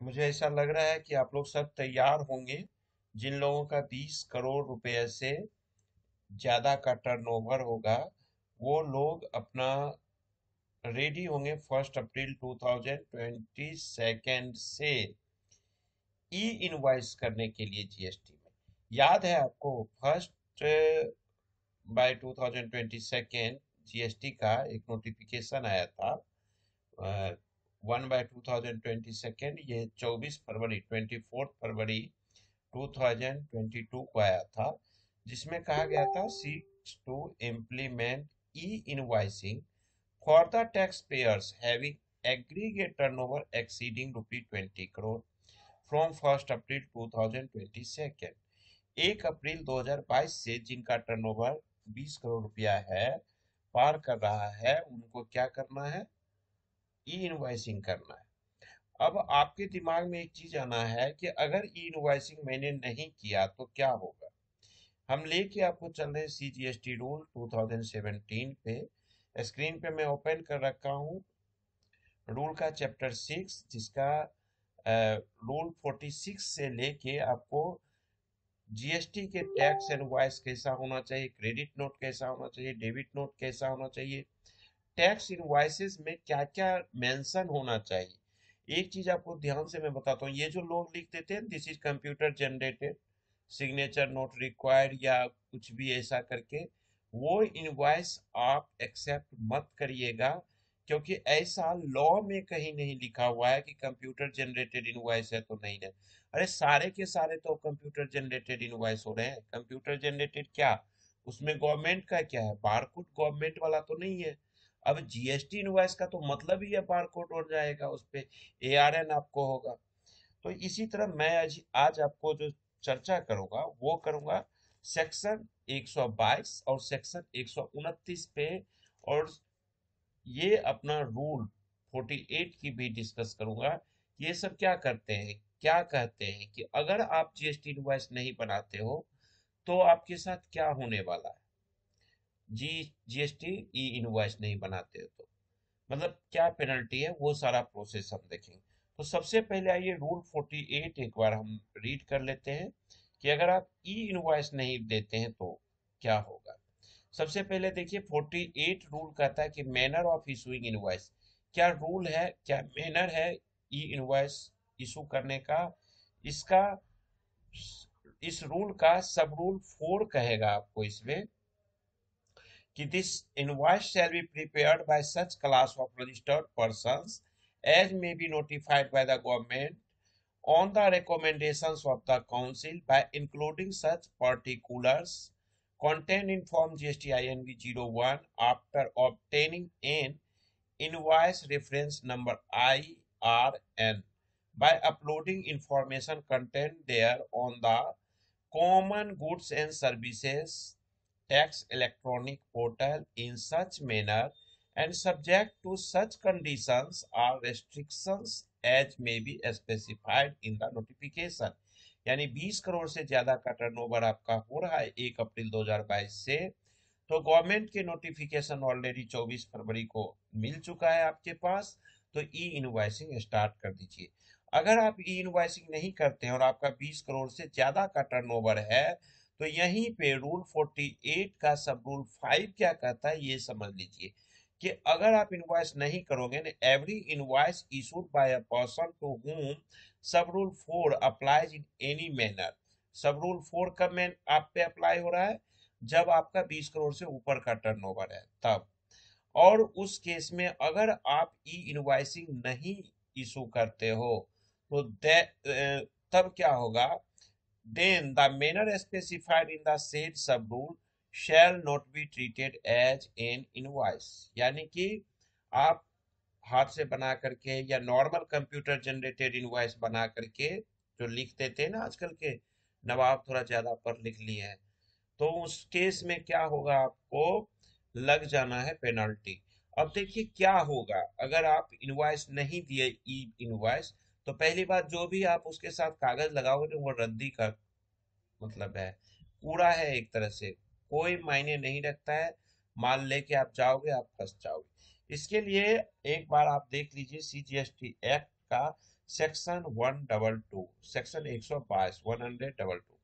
मुझे ऐसा लग रहा है कि आप लोग सब तैयार होंगे। जिन लोगों का 20 करोड़ रुपए से ज्यादा का टर्नओवर होगा, वो लोग अपना रेडी होंगे 1 अप्रैल 2022 से ई इनवॉइस करने के लिए जीएसटी में। याद है आपको, फर्स्ट बाय 2022 जीएसटी का एक नोटिफिकेशन आया था। 1/2022, ये 24 फरवरी 24 फरवरी 2022 को आया था, जिसमें कहा गया था seeks to implement e invoicing for the tax payers having aggregate turnover exceeding ₹20 crore from 1 April 2022। 1 April 2022 से जिनका टर्नओवर 20 करोड़ रुपया है, पार कर रहा है, उनको क्या करना है? ई इनवॉइसिंग करना है। अब आपके दिमाग में एक चीज आना है कि अगर ई इनवॉइसिंग मैंने नहीं किया तो क्या होगा। हम लेके आपको चल रहे हैं सीजीएसटी रूल 2017 पे। स्क्रीन पे मैं ओपन कर रखा हूँ रूल का चैप्टर 6, जिसका रूल 46 से लेके आपको जीएसटी के टैक्स इनवॉइस कैसा होना चाहिए, क्रेडिट नोट कैसा होना चाहिए, डेबिट नोट कैसा होना चाहिए, टैक्स इनवॉइसेस में क्या क्या मेंशन होना चाहिए। एक चीज आपको ध्यान से मैं बताता हूँ, ये जो लोग लिख देते हैं this is computer generated signature note required या कुछ भी ऐसा करके, वो इनवॉइस आप एक्सेप्ट मत करिएगा, क्योंकि ऐसा लॉ में कहीं नहीं लिखा हुआ है कि कंप्यूटर जनरेटेड इनवॉइस है तो नहीं है। अरे सारे के सारे तो कंप्यूटर जनरेटेड इनवॉइस हो रहे हैं। कंप्यूटर जनरेटेड क्या, उसमें गवर्नमेंट का क्या है, बारकोड गवर्नमेंट वाला तो नहीं है। अब जीएसटी इनवॉइस का तो मतलब ही है बारकोड हो जाएगा, उस पे एआरएन आपको होगा। तो इसी तरह मैं आज आपको जो चर्चा करूंगा वो करूंगा सेक्शन 122 और सेक्शन 129 पे। और ये अपना रूल 48 की भी डिस्कस करूंगा। ये सब क्या करते हैं, क्या कहते हैं कि अगर आप जीएसटी इनवॉइस नहीं बनाते हो तो आपके साथ क्या होने वाला है। जी, जीएसटी ई इनवॉइस नहीं बनाते हो तो मतलब क्या पेनल्टी है, वो सारा प्रोसेस हम देखेंगे। तो सबसे पहले आइए रूल 48 एक बार हम रीड कर लेते हैं कि अगर आप ई इनवॉइस नहीं देते हैं तो क्या होगा। सबसे पहले देखिए 48 रूल कहता है कि मैनर ऑफ इशूइंग इनवॉइस। क्या रूल है, क्या मैनर है ई इनवॉइस इशू करने का। इसका इस रूल का सब रूल 4 कहेगा आपको इसमें कि this invoice shall be prepared by such class of registered persons as may be notified by the government on the recommendations of the council by including such particulars contained in form GST-INV 01 after obtaining an invoice reference number IRN by uploading information contained there on the common goods and services tax electronic portal in such manner and subject to such conditions or restrictions as may be specified in the notification। यानी 20 करोड़ से ज्यादा का turnover आपका हो रहा है 1 April 2022 से, तो गवर्नमेंट के नोटिफिकेशन ऑलरेडी 24 फरवरी को मिल चुका है आपके पास, तो ई इनवॉइसिंग स्टार्ट कर दीजिए। अगर आप ई इनवॉइसिंग नहीं करते हैं और आपका 20 करोड़ से ज्यादा का टर्नओवर है, तो यहीं पे रूल 48 का सब रूल 5 क्या कहता है ये समझ लीजिए कि अगर आप इनवॉइस नहीं करोगे ना, every invoice issued by a person to whom sub rule 4 applies in any manner. Sub rule 4 कब में आप पे अप्लाई हो रहा है, जब आपका 20 करोड़ से ऊपर का टर्नओवर है तब। और उस केस में अगर आप ई इनवॉइसिंग नहीं इशू करते हो तो तब क्या होगा, then the manner specified in the said sub rule shall not be treated as an invoice. यानी कि आप हाथ से बना करके या नॉर्मल कंप्यूटर जनरेटेड इनवॉइस बना करके जो लिख देते हैं ना आजकल के नवाब, थोड़ा ज्यादा पढ़ लिख लिए हैं, तो उस केस में क्या होगा, आपको लग जाना है पेनल्टी। अब देखिए क्या होगा अगर आप इनवॉइस नहीं दिए ई इनवॉइस, तो पहली बात जो भी आप उसके साथ कागज लगाओगे तो वो रद्दी का मतलब है, पूरा है एक तरह से, कोई मायने नहीं रखता है। माल लेके आप जाओगे, आप फंस जाओगे। इसके लिए एक बार आप देख लीजिए सीजीएसटी एक्ट का सेक्शन 122, सेक्शन 122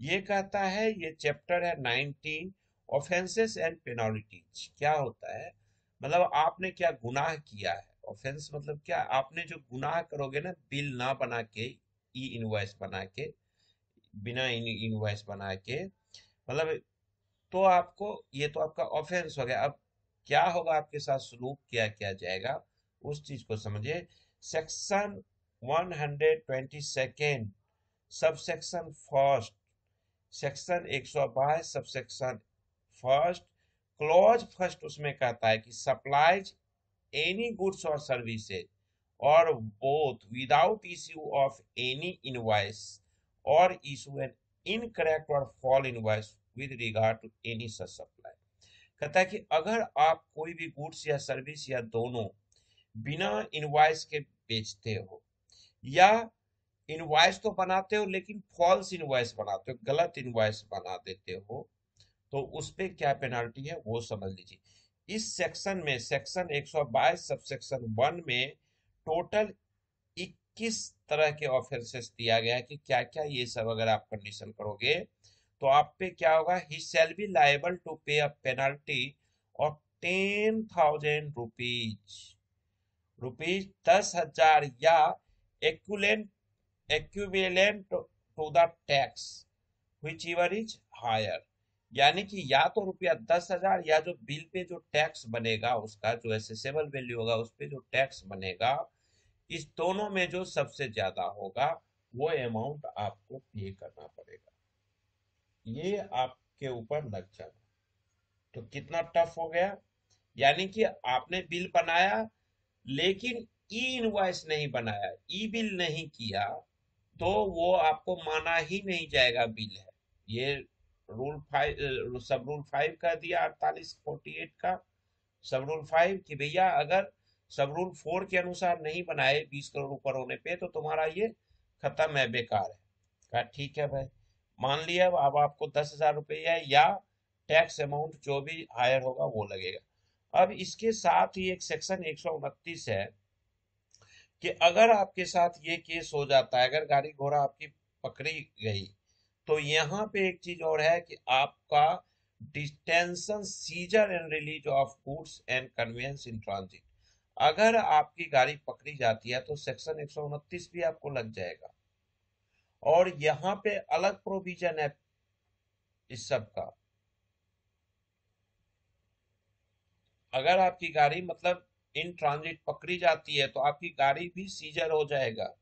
ये कहता है, ये चैप्टर है 19 ऑफेंसेस एंड पेनल्टीज। क्या होता है, मतलब आपने क्या गुनाह किया है। ऑफेंस मतलब क्या, आपने जो गुनाह करोगे ना, बिल ना बना के, ई इनवॉइस बना के, बिना इनवॉइस बना के, मतलब तो आपको, ये तो आपका ऑफेंस हो गया। अब क्या होगा आपके साथ, सलूक क्या किया जाएगा, उस चीज को समझिए। Section 122 sub section first, section 122 sub section first, clause first उसमें कहता है कि सप्लाइज एनी गुड्स और सर्विसेज और both without issue of any invoice और इशू एन इनकरेक्ट और false invoice with regard to any such supply. कहता है कि अगर आप कोई भी गुड्स या सर्विस या दोनों बिना इनवॉइस के बेचते हो, या इनवॉइस तो बनाते हो लेकिन फॉल्स इनवॉइस बनाते हो, गलत इनवॉइस बना देते हो, तो उस पे क्या पेनल्टी है वो समझ लीजिए। इस सेक्शन में, सेक्शन 122 सब सेक्शन 1 में टोटल 21 तरह के ऑफेंसेस दिया गया है कि क्या क्या ये सब अगर आप कंडीशन करोगे तो आप पे क्या होगा। ही शैल बी लायबल टू पे a penalty of 10,000 rupees, rupees 10,000 या equivalent equivalent to the tax whichever is higher। यानी कि या तो रुपया 10,000 या जो बिल पे जो टैक्स बनेगा, उसका जो एसेसेबल वैल्यू होगा उस पे जो टैक्स बनेगा, इस दोनों में जो सबसे ज्यादा होगा वो अमाउंट आपको पे करना पड़ेगा। ये आपके ऊपर लग जाना। तो कितना टफ हो गया, यानी कि आपने बिल बनाया लेकिन ई इनवॉइस नहीं बनाया, ई बिल नहीं किया, तो वो आपको माना ही नहीं जाएगा बिल है। ये रूल 5, सब रूल 5 कर दिया 4848 का। सब रूल 5 कि भैया अगर सब रूल 4 के अनुसार नहीं बनाए 20 करोड़ ऊपर होने पे तो तुम्हारा ये खत्म है, बेकार है। कहा ठीक है भाई, मान लिया। अब आपको 10,000 रुपये या टैक्स अमाउंट जो भी हायर होगा वो लगेगा। अब इसके साथ ही एक सेक्शन 129 है कि अगर आपके साथ ये केस हो जाता है, अगर गाड़ी घोड़ा आपकी पकड़ी गई, तो यहाँ पे एक चीज और है कि आपका detention, seizure and release of goods and conveyance in transit. अगर आपकी गाड़ी पकड़ी जाती है तो सेक्शन 129 भी आपको लग जाएगा। और यहाँ पे अलग प्रोविजन है इस सब का। अगर आपकी गाड़ी मतलब इन ट्रांजिट पकड़ी जाती है तो आपकी गाड़ी भी सीजर हो जाएगा।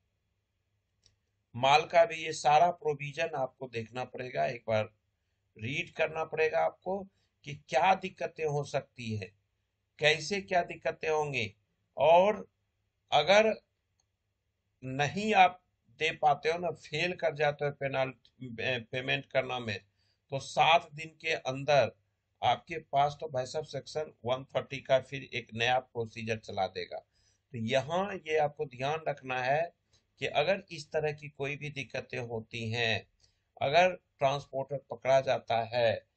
माल का भी ये सारा प्रोविजन आपको देखना पड़ेगा, एक बार रीड करना पड़ेगा आपको कि क्या दिक्कतें हो सकती है, कैसे क्या दिक्कतें होंगी। और अगर नहीं आप दे पाते हो ना, फेल कर जाते हो पेनाल्टी पेमेंट करना में, तो 7 दिन के अंदर आपके पास तो भाई साहब सेक्शन 130 का फिर एक नया प्रोसीजर चला देगा। तो यहाँ ये आपको ध्यान रखना है कि अगर इस तरह की कोई भी दिक्कतें होती हैं, अगर ट्रांसपोर्टर पकड़ा जाता है,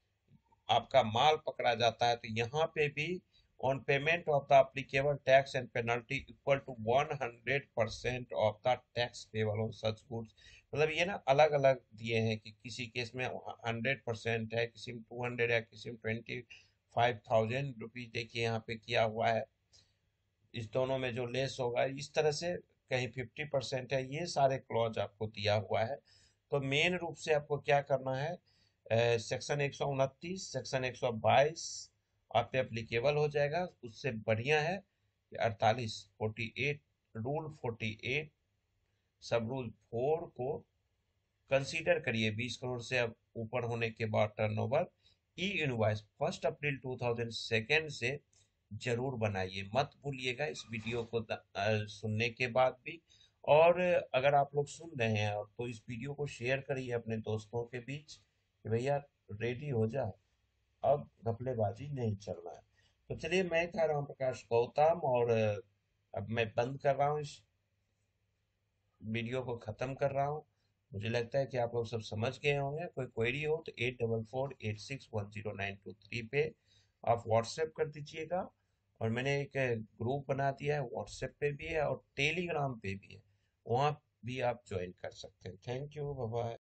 आपका माल पकड़ा जाता है, तो यहाँ पे भी on payment of the applicable tax and penalty equal to 100% of the tax payable on such goods. मतलब ये ना अलग अलग दिए हैं कि किसी केस में 100% है, किसी में 200 है, किसी में 25,000 रुपीज देखिए यहाँ पे किया हुआ है। इस दोनों में जो लेस होगा इस तरह से, कहीं 50% है, ये सारे क्लॉज आपको दिया हुआ है। तो मेन रूप से आपको क्या करना है, सेक्शन 129 सेक्शन 122 आप पे एप्लीकेबल हो जाएगा। उससे बढ़िया है कि 48 रूल 48 सब रूल 4 को कंसीडर करिए। 20 करोड़ से अब ऊपर होने के बाद टर्नओवर ई इनवॉइस 1 अप्रैल 2002 से जरूर बनाइए, मत भूलिएगा इस वीडियो को सुनने के बाद भी। और अगर आप लोग सुन रहे हैं तो इस वीडियो को शेयर करिए अपने दोस्तों के बीच कि भैया रेडी हो जा, अब घपलेबाजी नहीं चलना है। तो चलिए, मैं था राम प्रकाश गौतम, और अब मैं बंद कर रहा हूँ, इस वीडियो को खत्म कर रहा हूँ। मुझे लगता है कि आप लोग सब समझ गए होंगे। कोई क्वेरी हो तो 8448610923 पे आप व्हाट्सएप कर दीजिएगा, और मैंने एक ग्रुप बना दिया है, व्हाट्सएप पे भी है और टेलीग्राम पे भी है, वहाँ भी आप ज्वाइन कर सकते हैं। Thank you, bye bye.